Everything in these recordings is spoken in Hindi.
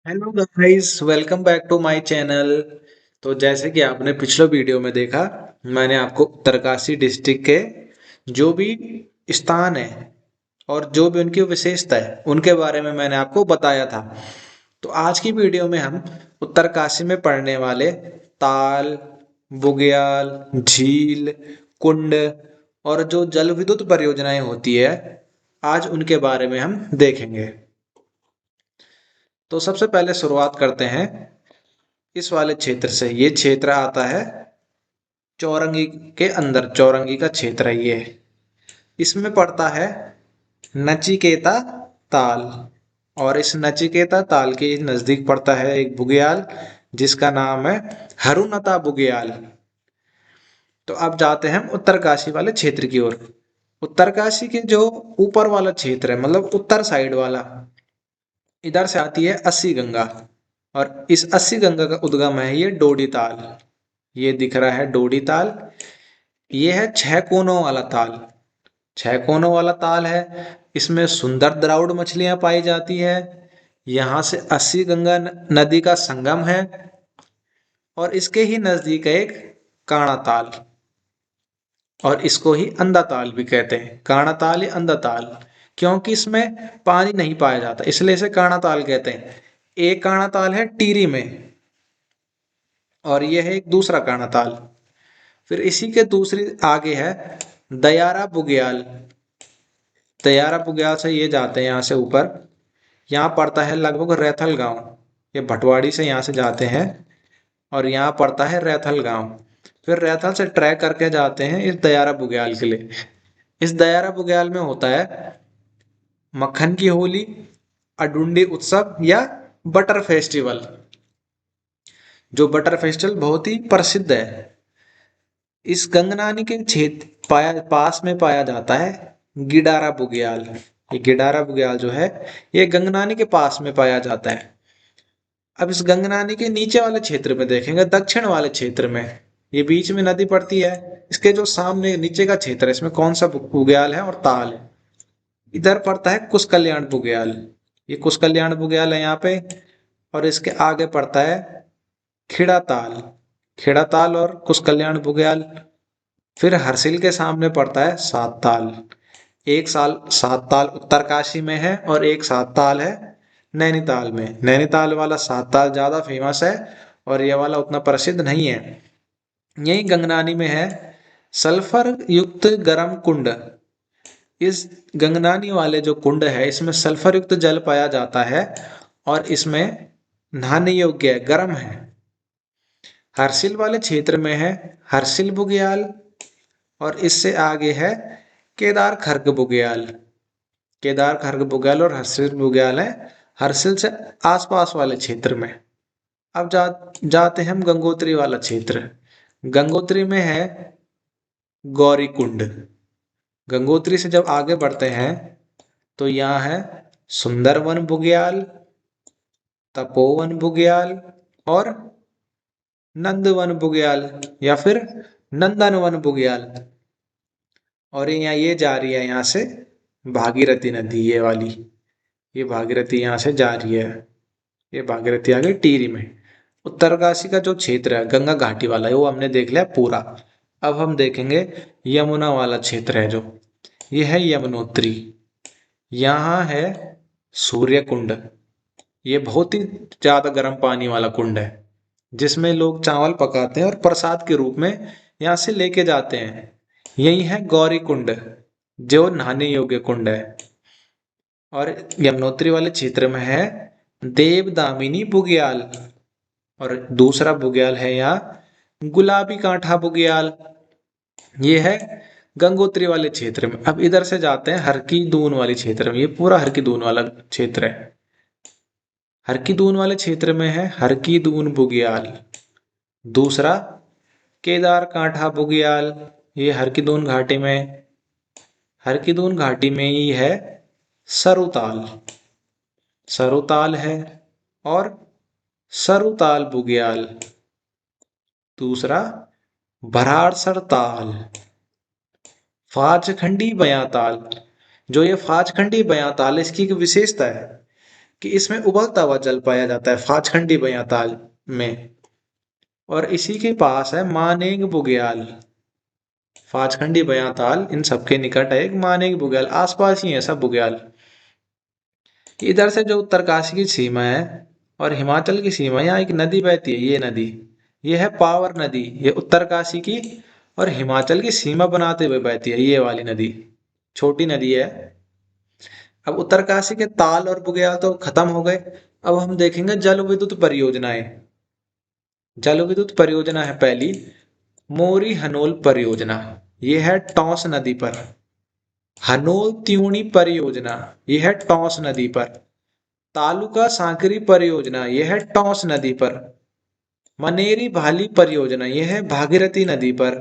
Hello guys, welcome back to my channel. तो जैसे कि आपने पिछले वीडियो में देखा, मैंने आपको उत्तरकाशी डिस्ट्रिक्ट के जो भी स्थान है और जो भी उनकी विशेषता है उनके बारे में मैंने आपको बताया था। तो आज की वीडियो में हम उत्तरकाशी में पड़ने वाले ताल, बुग्याल, झील, कुंड और जो जल विद्युत परियोजनाएं होती है, आज उनके बारे में हम देखेंगे। तो सबसे पहले शुरुआत करते हैं इस वाले क्षेत्र से। ये क्षेत्र आता है चौरंगी के अंदर, चौरंगी का क्षेत्र है ये। इसमें पड़ता है नचिकेता ताल, और इस नचिकेता ताल के नजदीक पड़ता है एक बुग्याल जिसका नाम है हरुनता बुग्याल। तो अब जाते हैं हम उत्तरकाशी वाले क्षेत्र की ओर। उत्तरकाशी के जो ऊपर वाला क्षेत्र है, मतलब उत्तर साइड वाला, इधर से आती है अस्सी गंगा, और इस अस्सी गंगा का उद्गम है ये डोडी ताल। ये दिख रहा है डोडी ताल। ये है छह कोनों वाला ताल। छह कोनों वाला ताल है। इसमें सुंदर द्राउड़ मछलियां पाई जाती है। यहाँ से अस्सी गंगा नदी का संगम है, और इसके ही नजदीक है एक काणा ताल, और इसको ही अंधा ताल भी कहते हैं। काणा ताल या अंधा ताल, क्योंकि इसमें पानी नहीं पाया जाता इसलिए इसे काणा ताल कहते हैं। एक काणा ताल है टीरी में, और यह है एक दूसरा काणा ताल। फिर इसी के दूसरी आगे है दयारा बुग्याल। दयारा बुग्याल से ये जाते हैं यहाँ से ऊपर। यहाँ पड़ता है लगभग रैथल गांव। ये भटवाड़ी से यहाँ से जाते हैं, और यहाँ पड़ता है रैथल गांव। फिर रैथल से ट्रैक करके जाते हैं इस दयारा बुग्याल के लिए। इस दयारा बुग्याल में होता है मक्खन की होली, अडुंडी उत्सव या बटर फेस्टिवल। जो बटर फेस्टिवल बहुत ही प्रसिद्ध है। इस गंगनानी के क्षेत्र पास में पाया जाता है गिडारा बुग्याल। ये गिडारा बुग्याल जो है, ये गंगनानी के पास में पाया जाता है। अब इस गंगनानी के नीचे वाले क्षेत्र में देखेंगे, दक्षिण वाले क्षेत्र में, ये बीच में नदी पड़ती है। इसके जो सामने नीचे का क्षेत्र है, इसमें कौन सा बुग्याल है और ताल है? इधर पड़ता है कुश कल्याण बुग्याल। ये कुश कल्याण बुग्याल है यहाँ पे। और इसके आगे पड़ता है खिड़ा ताल। खिड़ा ताल और कुश कल्याण बुग्याल। फिर हरसिल के सामने पड़ता है सात ताल। एक साल सात ताल उत्तरकाशी में है, और एक सात ताल है नैनीताल में। नैनीताल वाला सात ताल ज्यादा फेमस है, और ये वाला उतना प्रसिद्ध नहीं है। यही गंगनानी में है सल्फर युक्त गर्म कुंड। इस गंगनानी वाले जो कुंड है, इसमें सल्फर युक्त जल पाया जाता है, और इसमें नहाने योग्य है, गर्म है। हरसिल वाले क्षेत्र में है हरसिल बुग्याल, और इससे आगे है केदार खर्क बुग्याल। केदार खर्क बुग्याल और हरसिल बुग्याल है हरसिल से आसपास वाले क्षेत्र में। अब जाते हैं हम गंगोत्री वाला क्षेत्र। गंगोत्री में है गौरी कुंड। गंगोत्री से जब आगे बढ़ते हैं तो यहाँ है सुंदरवन बुग्याल, तपोवन बुग्याल और नंदवन बुग्याल, या फिर नंदनवन बुग्याल। और ये जा रही है यहाँ से भागीरथी नदी, ये वाली। ये भागीरथी यहाँ से जा रही है। ये भागीरथी आ गई टिहरी में। उत्तरकाशी का जो क्षेत्र है गंगा घाटी वाला है, वो हमने देख लिया पूरा। अब हम देखेंगे यमुना वाला क्षेत्र है जो, ये है यमुनोत्री। यहाँ है सूर्य कुंड। ये बहुत ही ज्यादा गर्म पानी वाला कुंड है, जिसमें लोग चावल पकाते हैं और प्रसाद के रूप में यहाँ से लेके जाते हैं। यही है गौरी कुंड, जो नहाने योग्य कुंड है। और यमुनोत्री वाले क्षेत्र में है देवदामिनी बुग्याल, और दूसरा बुग्याल है यहाँ गुलाबी कांठा बुग्याल। ये है गंगोत्री वाले क्षेत्र में। अब इधर से जाते हैं हरकी दून वाले क्षेत्र में। ये पूरा हरकी दून वाला क्षेत्र है। हरकी दून वाले क्षेत्र में है हरकी दून बुग्याल। दूसरा केदार कांठा बुग्याल, ये हरकी दून घाटी में। हरकी दून घाटी में ही है सरुताल। सरुताल है, और सरुताल बुग्याल। दूसरा भराड़सर ताल, फाजखंडी बयां ताल। जो ये फाजखंडी बयां ताल है, इसकी एक विशेषता है। कि इसमें उबलता हुआ जल पाया जाता है फाचखंडी बयाताल में। और इसी के पास है मानेंग बुग्याल। फाचखंडी बयाताल इन सबके निकट है एक मानेंग बुग्याल, आसपास ही है सब बुग्याल। इधर से जो उत्तरकाशी की सीमा है और हिमाचल की सीमा, यहाँ एक नदी बहती है, ये नदी, ये है पावर नदी। ये उत्तरकाशी की और हिमाचल की सीमा बनाते हुए बहती है, ये वाली नदी छोटी नदी है। अब उत्तरकाशी के ताल और बुग्याल तो खत्म हो गए। अब हम देखेंगे जल विद्युत परियोजनाएं। जल विद्युत परियोजना है पहली मोरी हनोल परियोजना, ये है टॉस नदी पर। हनोल त्यूणी परियोजना, ये है टॉस नदी पर। तालुका सांकरी परियोजना, यह है टॉस नदी पर। मनेरी भाली परियोजना, यह है भागीरथी नदी पर।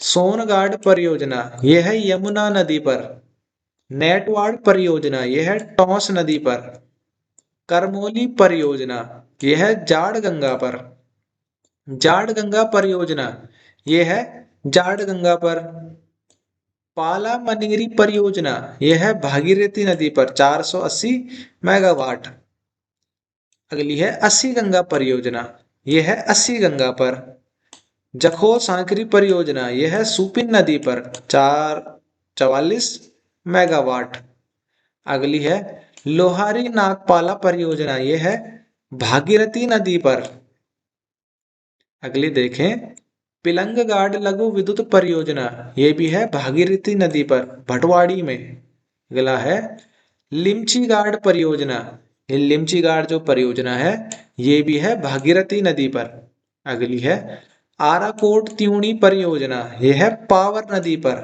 सोनगाड परियोजना, यह है यमुना नदी पर। नेटवाड़ परियोजना, यह है टॉस नदी पर। करमोली परियोजना, यह है जाड़ गंगा पर। जाड़ गंगा परियोजना, यह है जाड़ गंगा पर। पाला मनेरी परियोजना, यह है भागीरथी नदी पर 480 मेगावाट। अगली है अस्सी गंगा परियोजना, यह है अस्सी गंगा पर। जखो सांकरी परियोजना, यह है सुपिन नदी पर 444 मेगावाट। अगली है लोहारी नागपाला परियोजना, यह है भागीरथी नदी पर। अगली देखें पिलंगगाड लघु विद्युत परियोजना, यह भी है भागीरथी नदी पर भटवाड़ी में। अगला है लिमचीगाड परियोजना, ये लिमचीगाड जो परियोजना है ये भी है भागीरथी नदी पर। अगली है आराकोट त्यूणी परियोजना, यह है पावर नदी पर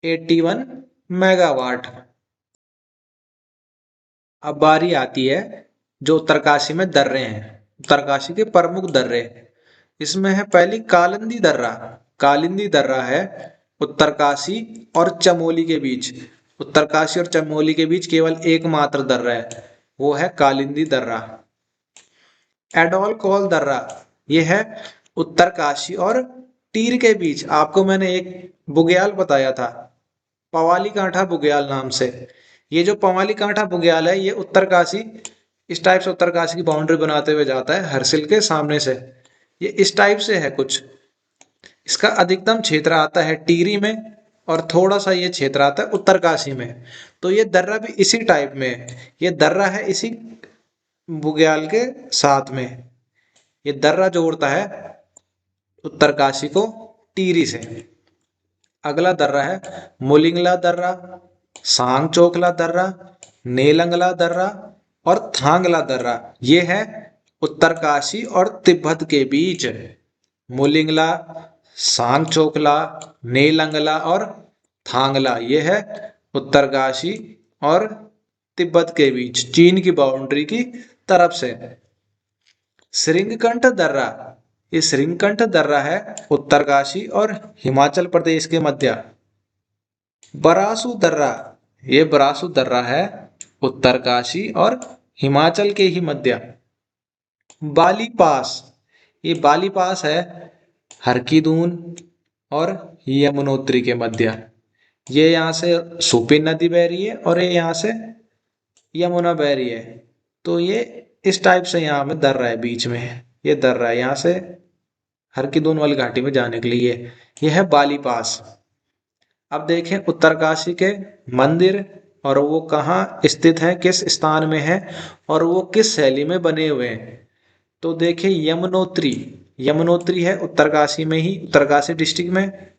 81 मेगावाट। अब बारी आती है जो उत्तरकाशी में दर्रे हैं, उत्तरकाशी के प्रमुख दर्रे। इसमें है पहली कालिंदी दर्रा। कालिंदी दर्रा है उत्तरकाशी और चमोली के बीच। उत्तरकाशी और चमोली के बीच केवल एकमात्र दर्रा है, वो है कालिंदी दर्रा। एडोल कोल दर्रा, यह है उत्तरकाशी और टीर के बीच। आपको मैंने एक बुग्याल बताया था पवाली कांठा बुग्याल नाम से। ये जो पवाली कांठा बुग्याल है ये उत्तरकाशी, इस टाइप से उत्तरकाशी की बाउंड्री बनाते हुए जाता है हरसिल के सामने से। ये इस टाइप से है कुछ। इसका अधिकतम क्षेत्र आता है टिहरी में और थोड़ा सा ये क्षेत्र आता है उत्तरकाशी में। तो ये दर्रा भी इसी टाइप में है, ये दर्रा है इसी बुग्याल के साथ में। ये दर्रा जोड़ता है उत्तरकाशी को टिहरी से। अगला दर्रा है मुलिंगला दर्रा, सांग चोखला दर्रा, नेलंगला दर्रा और थांगला दर्रा। ये है उत्तरकाशी और तिब्बत के बीच। मुलिंगला, सांग चोखला, नेलंगला और थांगला, ये है उत्तरकाशी और तिब्बत के बीच चीन की बाउंड्री की तरफ से। श्रृंगकंठ दर्रा, ये श्रृंगकंठ दर्रा है उत्तरकाशी और हिमाचल प्रदेश के मध्य। बरासु दर्रा, ये बरासु दर्रा है उत्तरकाशी और हिमाचल के ही मध्य। बाली पास, ये बाली पास है हरकीदून और यमुनोत्री के मध्य। ये यहाँ से सुपिन नदी बह रही है और ये यहाँ से यमुना बह रही है। तो ये इस टाइप से यहाँ में दर्रा है बीच में, ये दर्रा है यहाँ से हरकीदून वाली घाटी में जाने के लिए। ये है बाली पास। अब देखें उत्तरकाशी के मंदिर और वो कहाँ स्थित है, किस स्थान में है और वो किस शैली में बने हुए हैं। तो देखें यमुनोत्री, यमुनोत्री है उत्तरकाशी में ही, उत्तरकाशी डिस्ट्रिक्ट में।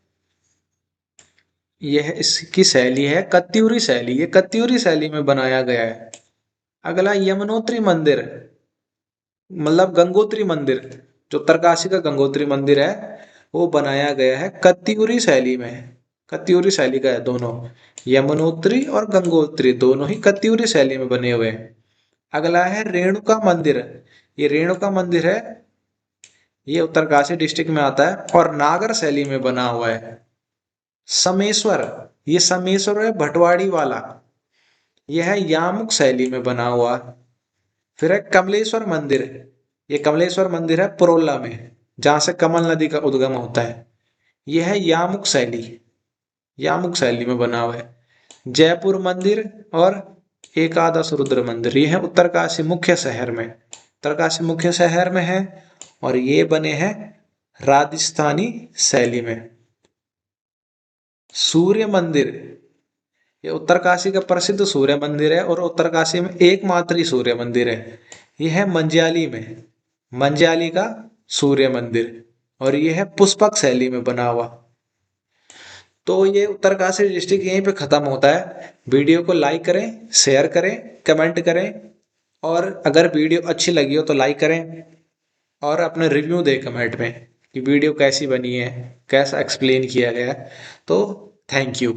यह इसकी शैली है कत्यूरी शैली, ये कत्यूरी शैली में बनाया गया है। अगला यमुनोत्री मंदिर मतलब गंगोत्री मंदिर, जो उत्तरकाशी का गंगोत्री मंदिर है वो बनाया गया है कत्यूरी शैली में। कत्यूरी शैली का है दोनों, यमुनोत्री और गंगोत्री दोनों ही कत्यूरी शैली में बने हुए हैं। अगला है रेणुका मंदिर, ये रेणुका मंदिर है, ये उत्तरकाशी डिस्ट्रिक्ट में आता है और नागर शैली में बना हुआ है। समेश्वर, ये समेश्वर है भटवाड़ी वाला, यह है यामुक शैली में बना हुआ। फिर है कमलेश्वर मंदिर, ये कमलेश्वर मंदिर है पुरोला में जहां से कमल नदी का उद्गम होता है। यह है यामुक शैली, यामुक शैली में बना हुआ है। जयपुर मंदिर और एकादश रुद्र मंदिर, ये है उत्तरकाशी मुख्य शहर में, उत्तरकाशी मुख्य शहर में है और ये बने हैं राजस्थानी शैली में। सूर्य मंदिर, ये उत्तरकाशी का प्रसिद्ध सूर्य मंदिर है और उत्तरकाशी में एकमात्र ही सूर्य मंदिर है। यह है मंज्याली में, मंज्याली का सूर्य मंदिर, और यह है पुष्पक शैली में बना हुआ। तो ये उत्तरकाशी डिस्ट्रिक्ट यहीं पे खत्म होता है। वीडियो को लाइक करें, शेयर करें, कमेंट करें, और अगर वीडियो अच्छी लगी हो तो लाइक करें और अपने रिव्यू दें कमेंट में कि वीडियो कैसी बनी है, कैसा एक्सप्लेन किया गया है। तो थैंक यू।